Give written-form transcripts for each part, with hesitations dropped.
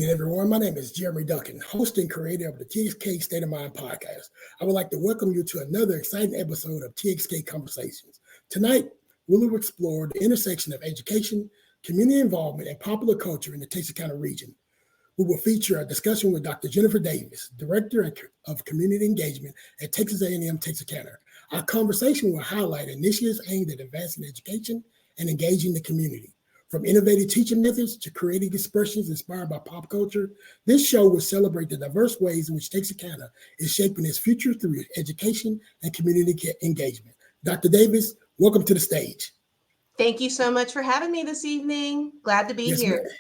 evening, everyone. My name is Jeremy Duncan, host and creator of the TXK State of Mind podcast. I would like to welcome you to another exciting episode of TXK Conversations. Tonight, we will explore the intersection of education, community involvement, and popular culture in the Texarkana region. We will feature a discussion with Dr. Jennifer Davis, Director of Community Engagement at Texas A&M Texarkana. Our conversation will highlight initiatives aimed at advancing education and engaging the community. From innovative teaching methods to creative expressions inspired by pop culture, this show will celebrate the diverse ways in which Texarkana is shaping its future through education and community engagement. Dr. Davis, welcome to the stage. Thank you so much for having me this evening. Glad to be here. Ma'am.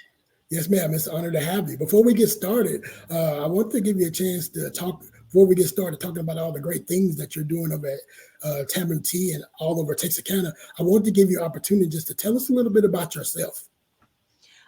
Yes, ma'am. It's an honor to have you. Before we get started, I want to give you a chance to talk, before we get started talking about all the great things that you're doing over at Tamron T and all over Texarkana. I want to give you an opportunity just to tell us a little bit about yourself.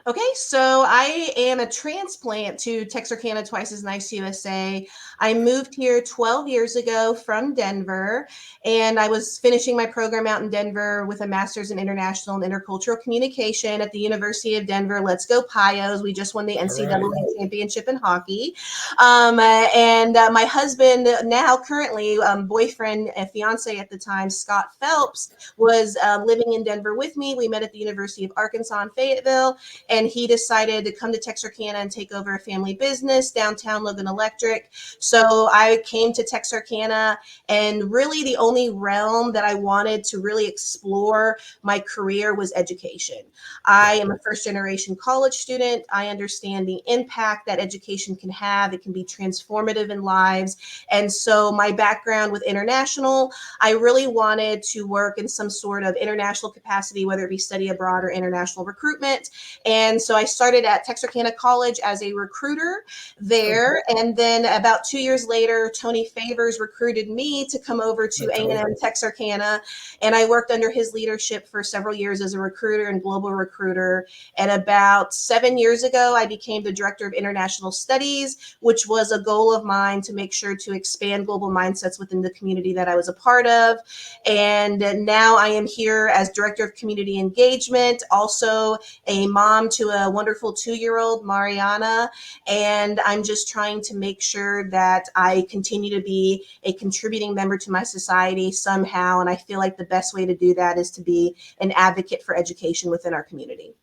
Okay, so I am a transplant to Texarkana Twice as Nice USA. I moved here 12 years ago from Denver, and I was finishing my program out in Denver with a master's in international and intercultural communication at the University of Denver. Let's go Pios. We just won the NCAA championship in hockey. And my husband, now currently boyfriend and fiance at the time, Scott Phelps, was living in Denver with me. We met at the University of Arkansas in Fayetteville. And he decided to come to Texarkana and take over a family business, downtown Logan Electric. So I came to Texarkana, and really the only realm that I wanted to really explore my career was education. I am a first generation college student. I understand the impact that education can have. It can be transformative in lives. And so my background with international, I really wanted to work in some sort of international capacity, whether it be study abroad or international recruitment. And so I started at Texarkana College as a recruiter there. And then about 2 years later, Tony Favors recruited me to come over to A&M Texarkana. And I worked under his leadership for several years as a recruiter and global recruiter. And about 7 years ago, I became the Director of International Studies, which was a goal of mine to make sure to expand global mindsets within the community that I was a part of. And now I am here as Director of Community Engagement, also a mom to a wonderful 2-year-old, Mariana, and I'm just trying to make sure that I continue to be a contributing member to my society somehow, and I feel like the best way to do that is to be an advocate for education within our community.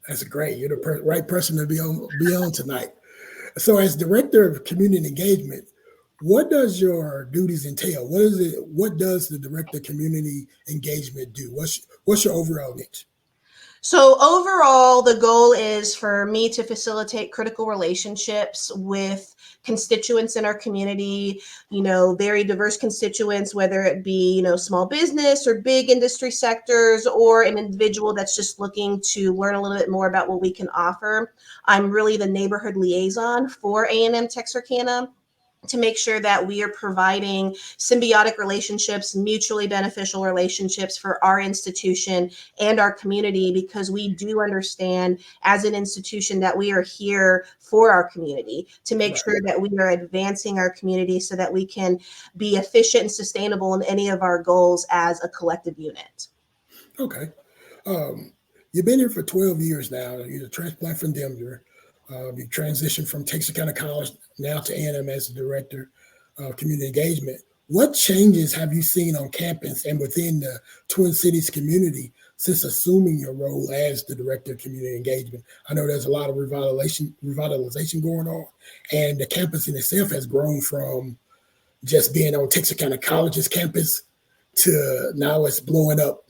That's great. You're the right person to be on tonight. So as Director of Community Engagement, what does your duties entail? What does the Director of Community Engagement do? What's your overall niche? So overall, the goal is for me to facilitate critical relationships with constituents in our community, very diverse constituents, whether it be, small business or big industry sectors, or an individual that's just looking to learn a little bit more about what we can offer. I'm really the neighborhood liaison for A&M Texarkana, to make sure that we are providing symbiotic relationships, mutually beneficial relationships for our institution and our community, because we do understand as an institution that we are here for our community to make sure that we are advancing our community so that we can be efficient and sustainable in any of our goals as a collective unit. Okay. You've been here for 12 years now. You're a transplant from Denver. You transitioned from Texarkana College now to A&M as the Director of Community Engagement. What changes have you seen on campus and within the Twin Cities community since assuming your role as the Director of Community Engagement? I know there's a lot of revitalization going on, and the campus in itself has grown from just being on Texarkana College's campus to now it's blowing up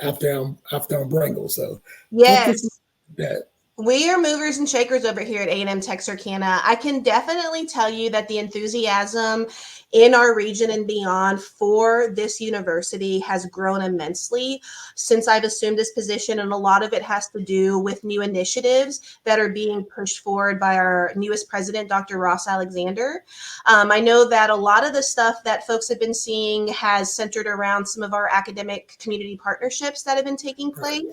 after on Brangle. So yes. That. We are movers and shakers over here at A&M Texarkana. I can definitely tell you that the enthusiasm in our region and beyond for this university has grown immensely since I've assumed this position. And a lot of it has to do with new initiatives that are being pushed forward by our newest president, Dr. Ross Alexander. I know that a lot of the stuff that folks have been seeing has centered around some of our academic community partnerships that have been taking place.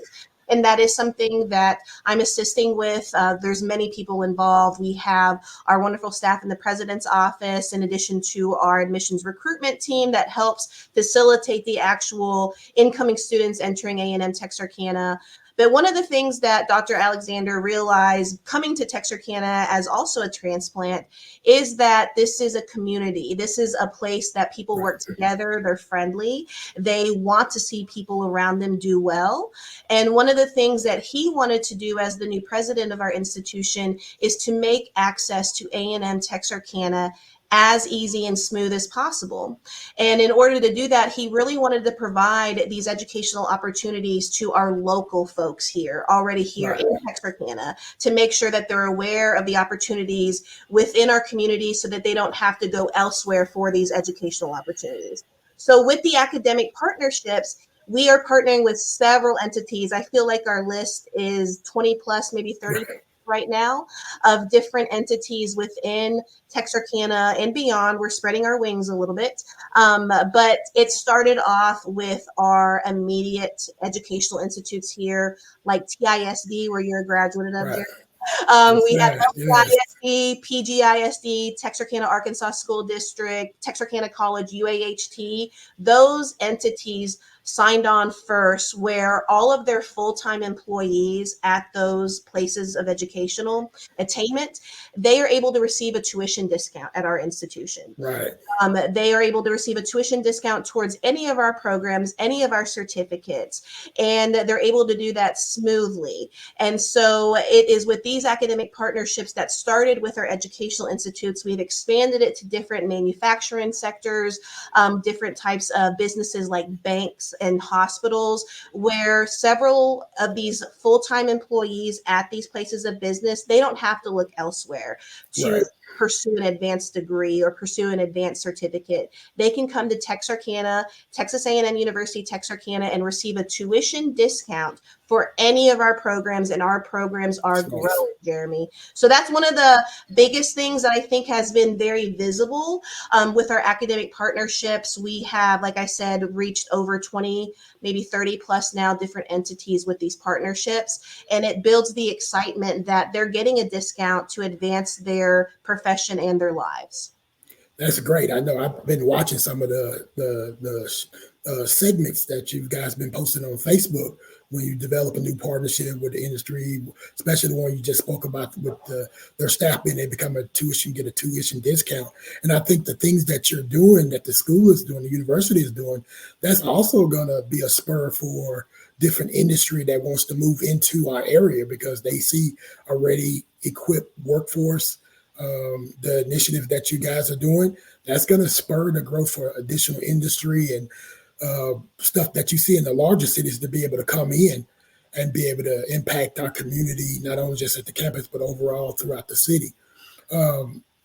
And that is something that I'm assisting with. There's many people involved. We have our wonderful staff in the president's office, in addition to our admissions recruitment team that helps facilitate the actual incoming students entering A&M Texarkana. But one of the things that Dr. Alexander realized coming to Texarkana as also a transplant is that this is a community. This is a place that people work together. They're friendly. They want to see people around them do well. And one of the things that he wanted to do as the new president of our institution is to make access to A&M Texarkana as easy and smooth as possible. And in order to do that, he really wanted to provide these educational opportunities to our local folks here, already here in Texarkana, to make sure that they're aware of the opportunities within our community so that they don't have to go elsewhere for these educational opportunities. So with the academic partnerships, we are partnering with several entities. I feel like our list is 20 plus, maybe 30 right now, of different entities within Texarkana and beyond. We're spreading our wings a little bit, but it started off with our immediate educational institutes here, like TISD, where you're a graduate of. We have LCISD, PGISD, Texarkana Arkansas School District, Texarkana College, UAHT. Those entities signed on first, where all of their full-time employees at those places of educational attainment, they are able to receive a tuition discount at our institution. They are able to receive a tuition discount towards any of our programs, any of our certificates, and they're able to do that smoothly. And so it is with these academic partnerships that started with our educational institutes. We've expanded it to different manufacturing sectors, different types of businesses like banks and hospitals, where several of these full-time employees at these places of business, they don't have to look elsewhere to pursue an advanced degree or pursue an advanced certificate. They can come to Texarkana, Texas A&M University, Texarkana, and receive a tuition discount for any of our programs, and our programs are growing, Jeremy. So that's one of the biggest things that I think has been very visible with our academic partnerships. We have, like I said, reached over 20, maybe 30 plus now different entities with these partnerships, and it builds the excitement that they're getting a discount to advance their profession and their lives. That's great. I know I've been watching some of the segments that you guys been posting on Facebook when you develop a new partnership with the industry, especially the one you just spoke about with their staff being able to become get a tuition discount. And I think the things that you're doing, that the school is doing, the university is doing, that's also going to be a spur for different industry that wants to move into our area because they see already equipped workforce. The initiative that you guys are doing, that's going to spur the growth for additional industry and stuff that you see in the larger cities to be able to come in and be able to impact our community, not only just at the campus, but overall throughout the city.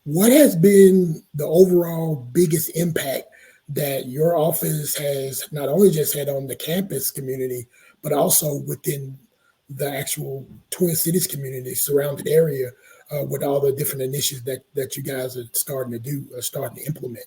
What has been the overall biggest impact that your office has not only just had on the campus community, but also within the actual Twin Cities community, surrounding area, with all the different initiatives that you guys are starting to implement?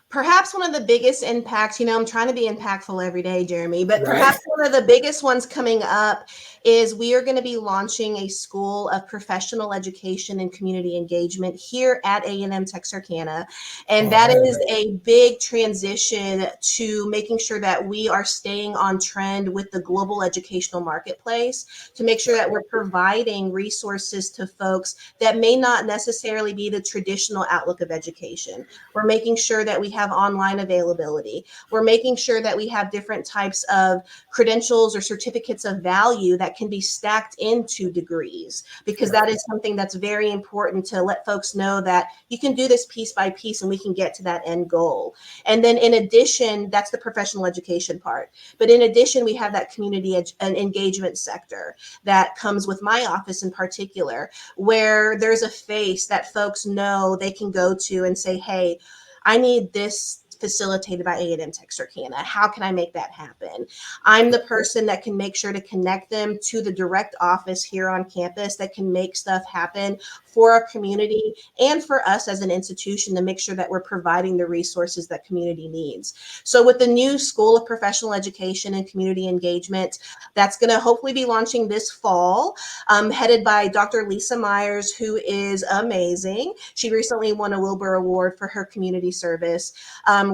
Perhaps one of the biggest impacts, I'm trying to be impactful every day, Jeremy, but perhaps one of the biggest ones coming up is we are going to be launching a school of professional education and community engagement here at A&M Texarkana. And that is a big transition to making sure that we are staying on trend with the global educational marketplace, to make sure that we're providing resources to folks that may not necessarily be the traditional outlook of education. We're making sure that we have online availability. We're making sure that we have different types of credentials or certificates of value that can be stacked into degrees, because that is something that's very important to let folks know that you can do this piece by piece and we can get to that end goal. And then in addition, that's the professional education part. But in addition, we have that community engagement sector that comes with my office in particular, where there's a face that folks know they can go to and say, hey, I need this facilitated by A&M Texarkana. How can I make that happen? I'm the person that can make sure to connect them to the direct office here on campus that can make stuff happen for our community and for us as an institution to make sure that we're providing the resources that community needs. So with the new School of Professional Education and Community Engagement, that's going to hopefully be launching this fall, headed by Dr. Lisa Myers, who is amazing. She recently won a Wilbur Award for her community service.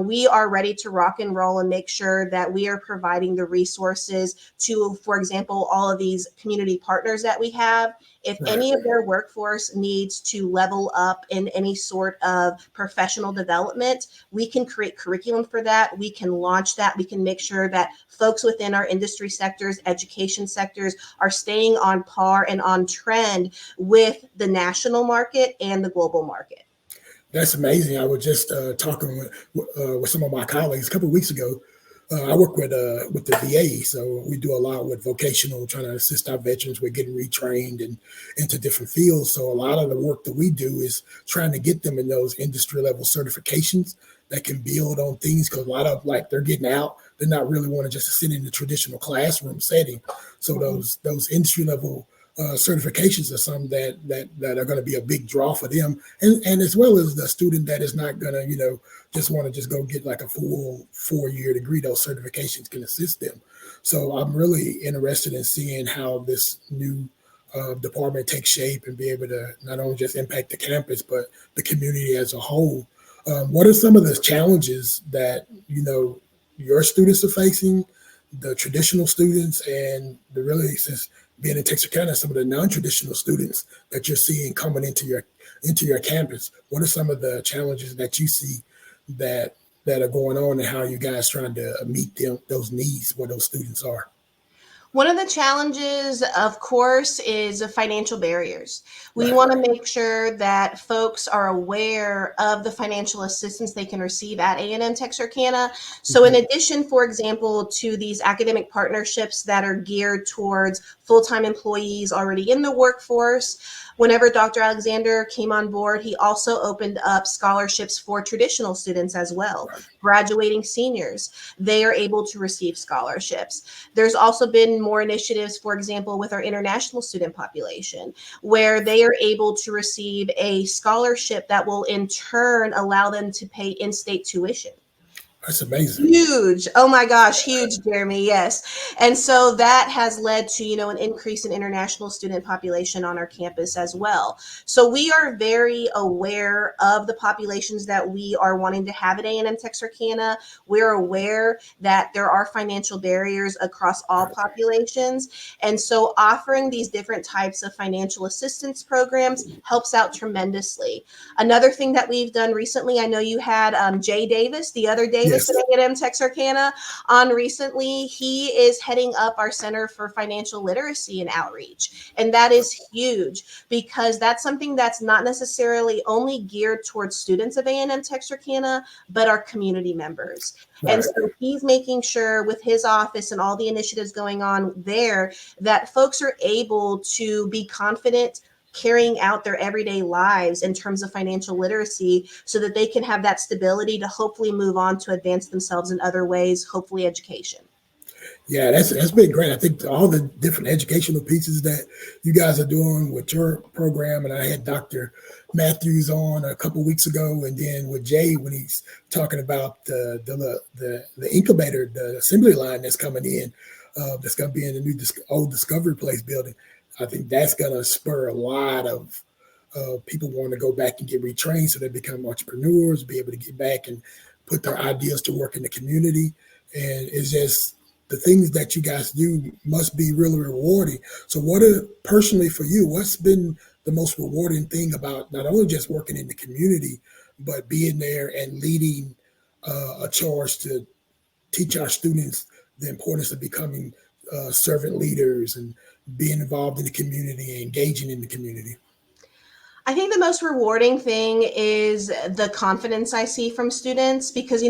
we are ready to rock and roll and make sure that we are providing the resources to, for example, all of these community partners that we have. If Right. any of their workforce needs to level up in any sort of professional development, we can create curriculum for that. We can launch that. We can make sure that folks within our industry sectors, education sectors, are staying on par and on trend with the national market and the global market. That's amazing. I was just talking with some of my colleagues a couple of weeks ago. I work with the VA, so we do a lot with vocational, trying to assist our veterans with getting retrained and into different fields. So a lot of the work that we do is trying to get them in those industry level certifications that can build on things, because a lot of, like, they're getting out, they're not really want to just sit in the traditional classroom setting. So those industry level certifications are some that are going to be a big draw for them, and as well as the student that is not going to just want to just go get like a full 4-year degree. Those certifications can assist them. So I'm really interested in seeing how this new department takes shape and be able to not only just impact the campus but the community as a whole. What are some of the challenges that your students are facing, the traditional students, and the really, since being in Texarkana, some of the non-traditional students that you're seeing coming into your campus? What are some of the challenges that you see that are going on, and how are you guys trying to meet those needs where those students are? One of the challenges, of course, is financial barriers. We Right. want to make sure that folks are aware of the financial assistance they can receive at A&M Texarkana. So in addition, for example, to these academic partnerships that are geared towards full-time employees already in the workforce, whenever Dr. Alexander came on board, he also opened up scholarships for traditional students as well. Right. Graduating seniors, they are able to receive scholarships. There's also been more initiatives, for example, with our international student population, where they are able to receive a scholarship that will in turn allow them to pay in-state tuition. That's amazing. Huge. Oh my gosh, huge, Jeremy. Yes. And so that has led to, an increase in international student population on our campus as well. So we are very aware of the populations that we are wanting to have at A&M Texarkana. We're aware that there are financial barriers across all populations. And so offering these different types of financial assistance programs helps out tremendously. Another thing that we've done recently, I know you had Jay Davis, the other Davis Yes. at A&M Texarkana on recently. He is heading up our Center for Financial Literacy and Outreach. And that is huge, because that's something that's not necessarily only geared towards students of A&M Texarkana, but our community members. Right. And so he's making sure with his office and all the initiatives going on there that folks are able to be confident carrying out their everyday lives in terms of financial literacy, so that they can have that stability to hopefully move on to advance themselves in other ways, hopefully education. Yeah, that's been great. I think all the different educational pieces that you guys are doing with your program, and I had Dr. Matthews on a couple of weeks ago, and then with Jay when he's talking about the incubator, the assembly line that's coming in, that's going to be in the new old Discovery Place building. I think that's going to spur a lot of people wanting to go back and get retrained, so they become entrepreneurs, be able to get back and put their ideas to work in the community. And it's just, the things that you guys do must be really rewarding. So what are, personally for you, what's been the most rewarding thing about not only just working in the community, but being there and leading a charge to teach our students the importance of becoming servant leaders and being involved in the community and engaging in the community? I think the most rewarding thing is the confidence I see from students, because,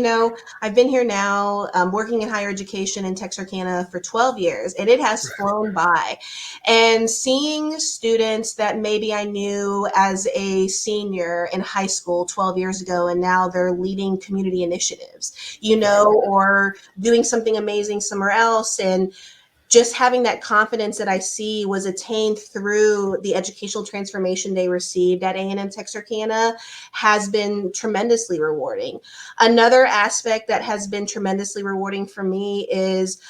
I've been here now working in higher education in Texarkana for 12 years, and it has flown by. And seeing students that maybe I knew as a senior in high school 12 years ago, and now they're leading community initiatives, or doing something amazing somewhere else, and just having that confidence that I see was attained through the educational transformation they received at A&M Texarkana has been tremendously rewarding. Another aspect that has been tremendously rewarding for me is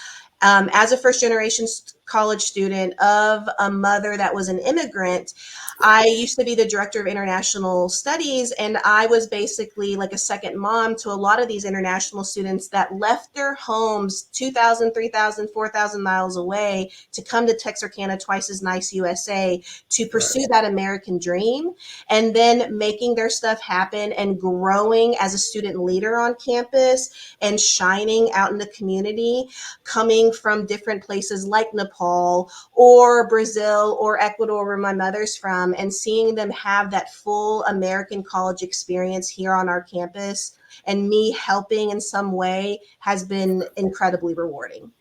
as a first generation college student of a mother that was an immigrant. I used to be the director of international studies, and I was basically like a second mom to a lot of these international students that left their homes 2,000, 3,000, 4,000 miles away to come to Texarkana, twice as nice USA, to pursue that American dream, and then making their stuff happen and growing as a student leader on campus and shining out in the community, coming from different places like Nepal or Brazil or Ecuador, where my mother's from, and seeing them have that full American college experience here on our campus and me helping in some way has been incredibly rewarding.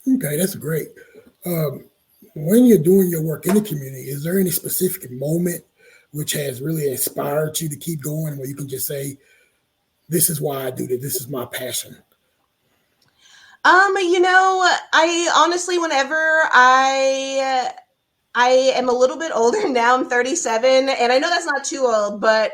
Okay, that's great. Um, when you're doing your work in the community, is there any specific moment which has really inspired you to keep going, where you can just say, "This is why I do this. This is my passion." I honestly, whenever I am a little bit older now, I'm 37, and I know that's not too old, but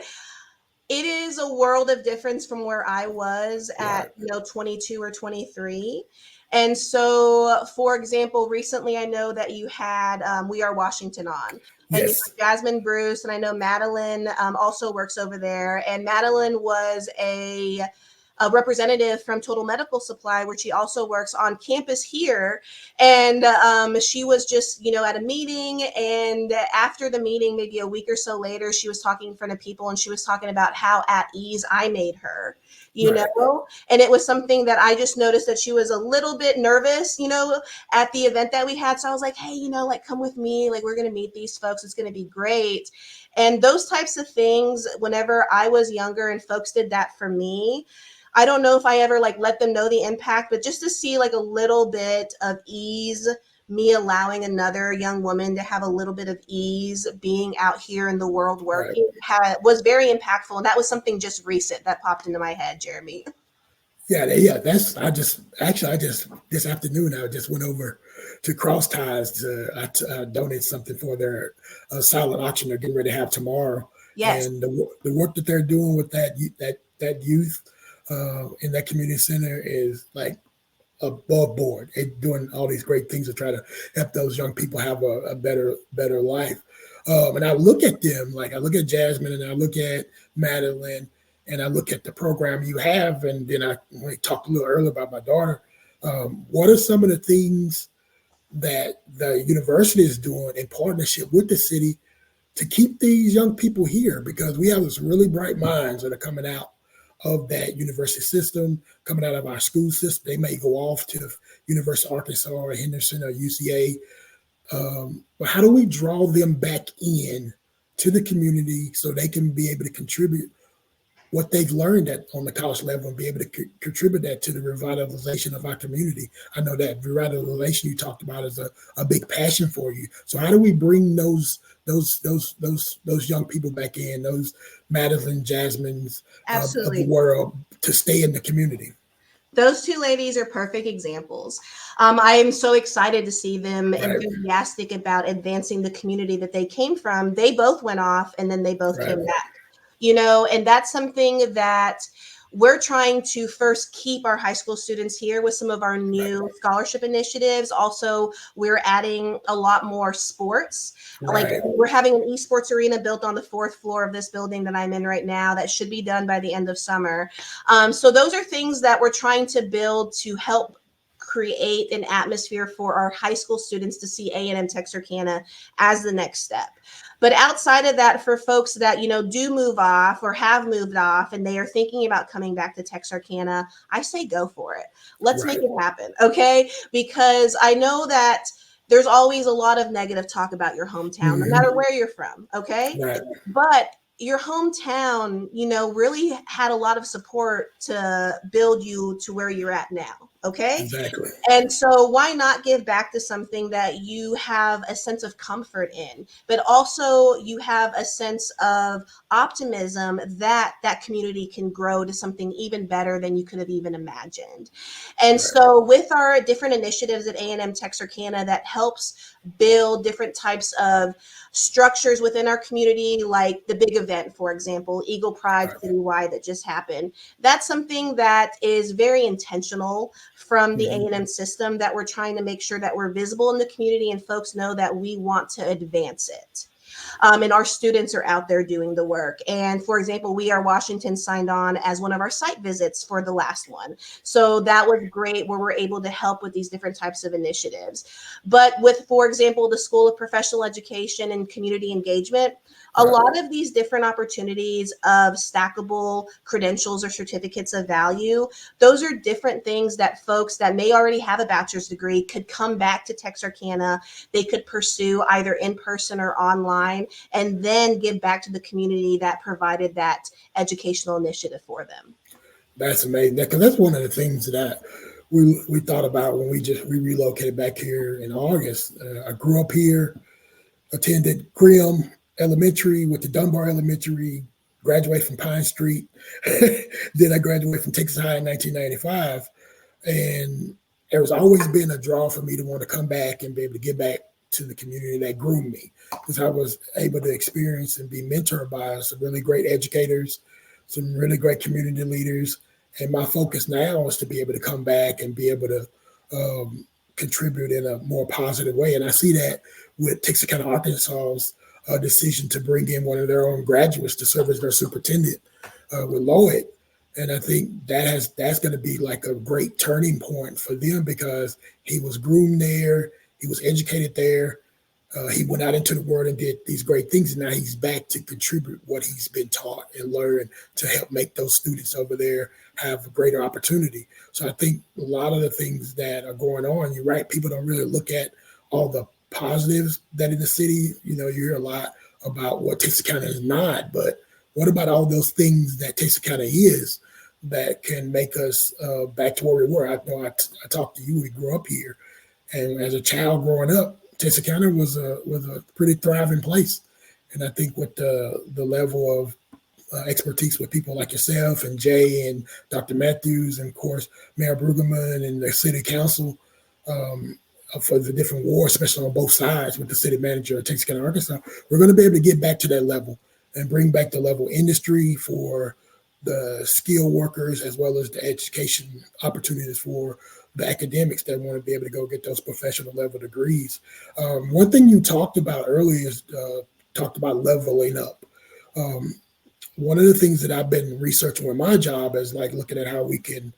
it is a world of difference from where I was at, Right. 22 or 23. And so, for example, recently I know that you had We Are Washington on, and you Yes. have Jasmine Bruce, and I know Madeline also works over there. And Madeline was a representative from Total Medical Supply, where she also works on campus here. And she was just, at a meeting. And after the meeting, maybe a week or so later, she was talking in front of people, and she was talking about how at ease I made her, Right. and it was something that I just noticed that she was a little bit nervous, at the event that we had. So I was like, hey, like, come with me. Like, we're going to meet these folks. It's going to be great. And those types of things, whenever I was younger and folks did that for me, I don't know if I ever like let them know the impact, but just to see like a little bit of ease, me allowing another young woman to have a little bit of ease being out here in the world Right. working was very impactful. And that was something just recent that popped into my head, Jeremy. Yeah. Yeah. That's. I just this afternoon I just went over to Cross Ties to donate something for their silent auction they're getting ready to have tomorrow, Yes, and the work that they're doing with that youth in that community center is like above board. They're doing all these great things to try to help those young people have a better life. And I look at them, like I look at Jasmine and I look at Madeline and I look at the program you have. And then we talked a little earlier about my daughter. What are some of the things that the university is doing in partnership with the city to keep these young people here? Because we have some really bright minds that are coming out of that university system, coming out of our school system. They may go off to University of Arkansas or Henderson or UCA. But how do we draw them back in to the community so they can be able to contribute what they've learned on the college level and be able to contribute that to the revitalization of our community? I know that revitalization you talked about is a big passion for you. So how do we bring those young people back in, those Madeline, Jasmines of the absolutely. world, to stay in the community? Those two ladies are perfect examples. I am so excited to see them Right, enthusiastic about advancing the community that they came from. They both went off and then they both right, came back, and that's something that we're trying to first keep our high school students here with some of our right, new scholarship initiatives. Also, we're adding a lot more sports. Like, right, we're having an esports arena built on the fourth floor of this building that I'm in right now that should be done by the end of summer. So those are things that we're trying to build to help create an atmosphere for our high school students to see A&M Texarkana as the next step. But outside of that, for folks that, do move off or have moved off and they are thinking about coming back to Texarkana, I say go for it. Let's make right, it happen, okay? Because I know that there's always a lot of negative talk about your hometown, no hmm matter where you're from, okay? right, But your hometown, really had a lot of support to build you to where you're at now, okay? exactly, And so why not give back to something that you have a sense of comfort in, but also you have a sense of optimism that that community can grow to something even better than you could have even imagined. And right, so with our different initiatives at A&M Texarkana that helps build different types of structures within our community, like the big event, for example, Eagle Pride Citywide that just happened. That's something that is very intentional from the A&M system, that we're trying to make sure that we're visible in the community and folks know that we want to advance it. And our students are out there doing the work. And for example, We Are Washington signed on as one of our site visits for the last one. So that was great, where we're able to help with these different types of initiatives. But with, for example, the School of Professional Education and Community Engagement, a lot of these different opportunities of stackable credentials or certificates of value, those are different things that folks that may already have a bachelor's degree could come back to Texarkana. They could pursue either in person or online, and then give back to the community that provided that educational initiative for them. That's amazing. Because that's one of the things that we thought about when we relocated back here in August. I grew up here, attended Grimm Elementary, went to Dunbar Elementary, graduated from Pine Street. Then I graduated from Texas High in 1995. And there's always been a draw for me to want to come back and be able to give back to the community that groomed me, because I was able to experience and be mentored by some really great educators, some really great community leaders. And my focus now is to be able to come back and be able to contribute in a more positive way. And I see that with Texarkana, Arkansas's decision to bring in one of their own graduates to serve as their superintendent with Lloyd. And I think that's going to be like a great turning point for them, because he was groomed there, he was educated there, he went out into the world and did these great things, and now he's back to contribute what he's been taught and learn to help make those students over there have a greater opportunity. So I think a lot of the things that are going on, you're right, people don't really look at all the positives that in the city. You hear a lot about what Texarkana is not, but what about all those things that Texarkana is that can make us back to where we were? I know I talked to you, we grew up here, and as a child growing up, Texarkana was a pretty thriving place. And I think with the level of expertise with people like yourself and Jay and Dr. Matthews, and of course, Mayor Brueggemann and the city council for the different wards, especially on both sides with the city manager of Texarkana, Arkansas, we're going to be able to get back to that level and bring back the level of industry for the skilled workers, as well as the education opportunities for the academics that want to be able to go get those professional level degrees. One thing you talked about earlier is talked about leveling up. One of the things that I've been researching with my job is like looking at how we can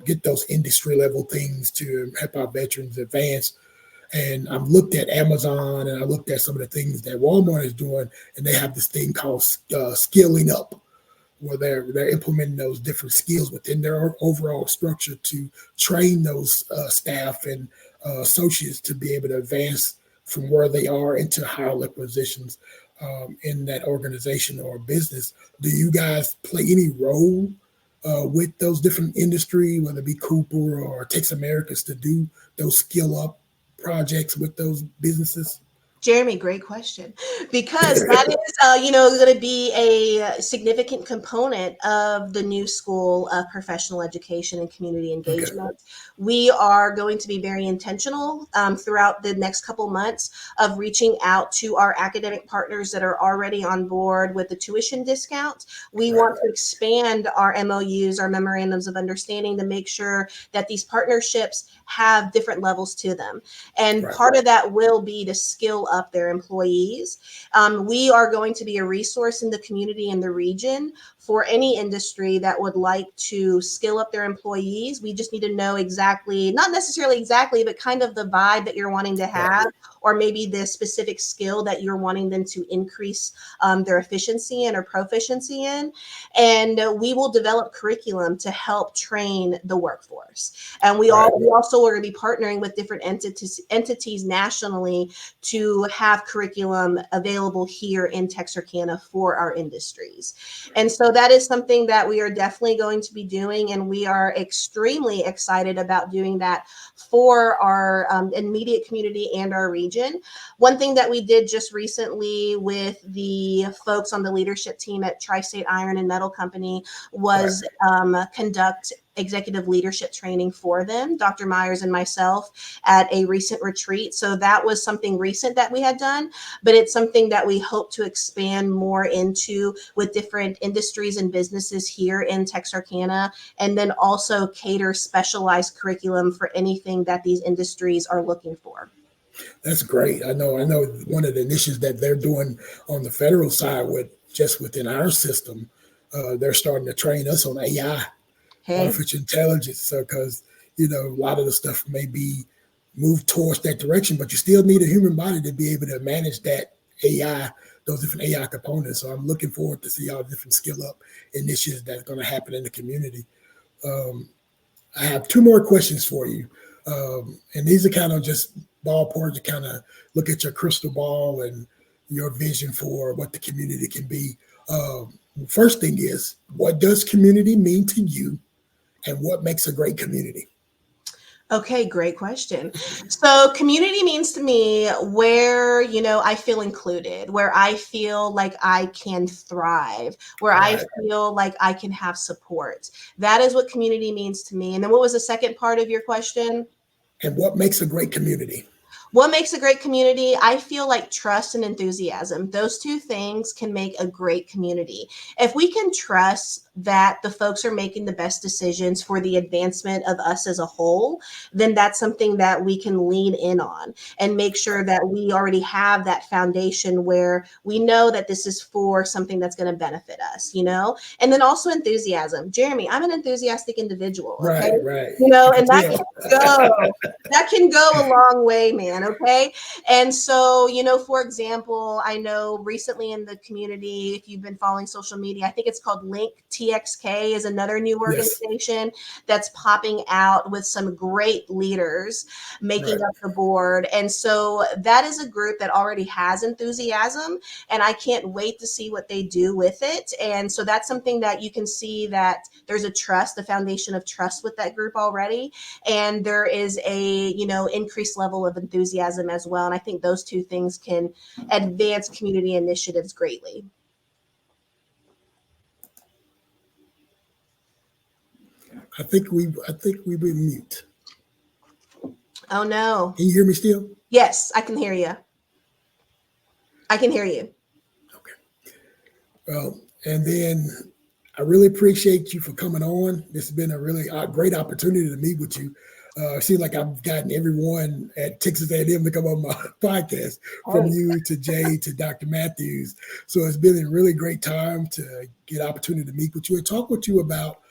get those industry level things to help our veterans advance. And I've looked at Amazon, and I looked at some of the things that Walmart is doing, and they have this thing called skilling up, where they're implementing those different skills within their overall structure to train those staff and associates to be able to advance from where they are into higher level positions in that organization or business. Do you guys play any role with those different industry, whether it be Cooper or Texas Americas, to do those skill up projects with those businesses? Jeremy, great question, because that is, going to be a significant component of the new School of Professional Education and Community Engagement. Okay. We are going to be very intentional throughout the next couple months of reaching out to our academic partners that are already on board with the tuition discount. We want to expand our MOUs, our memorandums of understanding, to make sure that these partnerships have different levels to them. And part of that will be to skill up their employees. We are going to be a resource in the community and the region for any industry that would like to skill up their employees. We just need to know exactly, not necessarily exactly, but kind of the vibe that you're wanting to have, or maybe the specific skill that you're wanting them to increase their efficiency in or proficiency in. And we will develop curriculum to help train the workforce. And we also are going to be partnering with different entities nationally to have curriculum available here in Texarkana for our industries. And so that is something that we are definitely going to be doing, and we are extremely excited about doing that for our immediate community and our region. One thing that we did just recently with the folks on the leadership team at Tri-State Iron and Metal Company was conduct executive leadership training for them, Dr. Myers and myself, at a recent retreat. So that was something recent that we had done, but it's something that we hope to expand more into with different industries and businesses here in Texarkana, and then also cater specialized curriculum for anything that these industries are looking for. That's great. I know one of the initiatives that they're doing on the federal side within our system, they're starting to train us on AI, artificial intelligence. So, because, a lot of the stuff may be moved towards that direction, but you still need a human body to be able to manage that AI, those different AI components. So I'm looking forward to see all the different skill up initiatives that's going to happen in the community. I have two more questions for you. And these are kind of just ballpark to kind of look at your crystal ball and your vision for what the community can be. First thing is, what does community mean to you, and what makes a great community? Okay, great question. So community means to me where, I feel included, where I feel like I can thrive, where I feel like I can have support. That is what community means to me. And then what was the second part of your question? And what makes a great community? What makes a great community? I feel like trust and enthusiasm. Those two things can make a great community. If we can trust that the folks are making the best decisions for the advancement of us as a whole, then that's something that we can lean in on and make sure that we already have that foundation where we know that this is for something that's going to benefit us, And then also enthusiasm. Jeremy, I'm an enthusiastic individual. Okay? Right. And that can go a long way, man. Okay. And so, for example, I know recently in the community, if you've been following social media, I think it's called TXK is another new organization that's popping out with some great leaders making up the board. And so that is a group that already has enthusiasm, and I can't wait to see what they do with it. And so that's something that you can see that there's a foundation of trust with that group already. And there is a, increased level of enthusiasm as well. And I think those two things can advance community initiatives greatly. I think we were mute. Oh no. Can you hear me still? Yes, I can hear you. I can hear you. Okay. Well, and then I really appreciate you for coming on. This has been a really great opportunity to meet with you. It seems like I've gotten everyone at Texas A&M to come on my podcast, from you to Jay to Dr. Matthews. So it's been a really great time to get opportunity to meet with you and talk with you about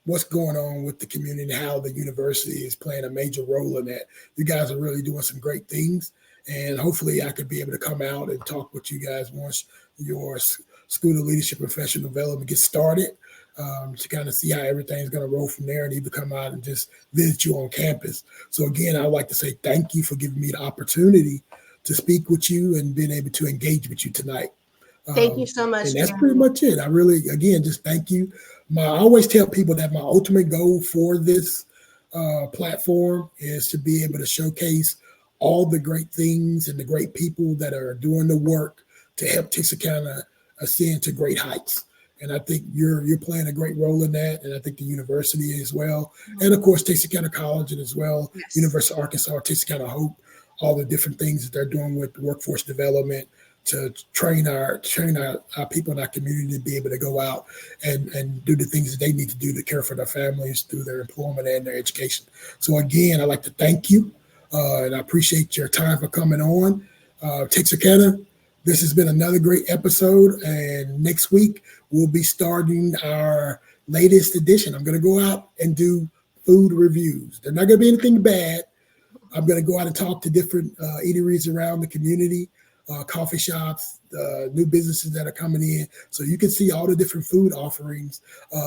what's going on with the community and how the university is playing a major role in that. You guys are really doing some great things, and hopefully I could be able to come out and talk with you guys once your School of Leadership and Professional Development gets started, to kind of see how everything's going to roll from there, and even come out and just visit you on campus. So again, I'd like to say thank you for giving me the opportunity to speak with you and being able to engage with you tonight. Thank you so much. And that's pretty much it. I really, again, just thank you. I always tell people that my ultimate goal for this platform is to be able to showcase all the great things and the great people that are doing the work to help Texarkana ascend to great heights. And I think you're playing a great role in that, and I think the university as well, and of course Texarkana College as well, University of Arkansas, Texarkana Hope, all the different things that they're doing with workforce development to train our people in our community to be able to go out and do the things that they need to do to care for their families through their employment and their education. So again, I'd like to thank you, and I appreciate your time for coming on. Texarkana, this has been another great episode, and next week we'll be starting our latest edition. I'm going to go out and do food reviews. They're not going to be anything bad. I'm going to go out and talk to different eateries around the community, coffee shops, new businesses that are coming in. So you can see all the different food offerings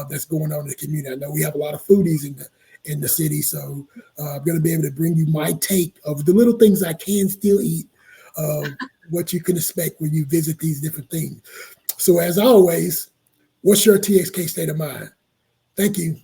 that's going on in the community. I know we have a lot of foodies in the city. So I'm going to be able to bring you my take of the little things I can still eat, what you can expect when you visit these different things. So as always, what's your TXK state of mind? Thank you.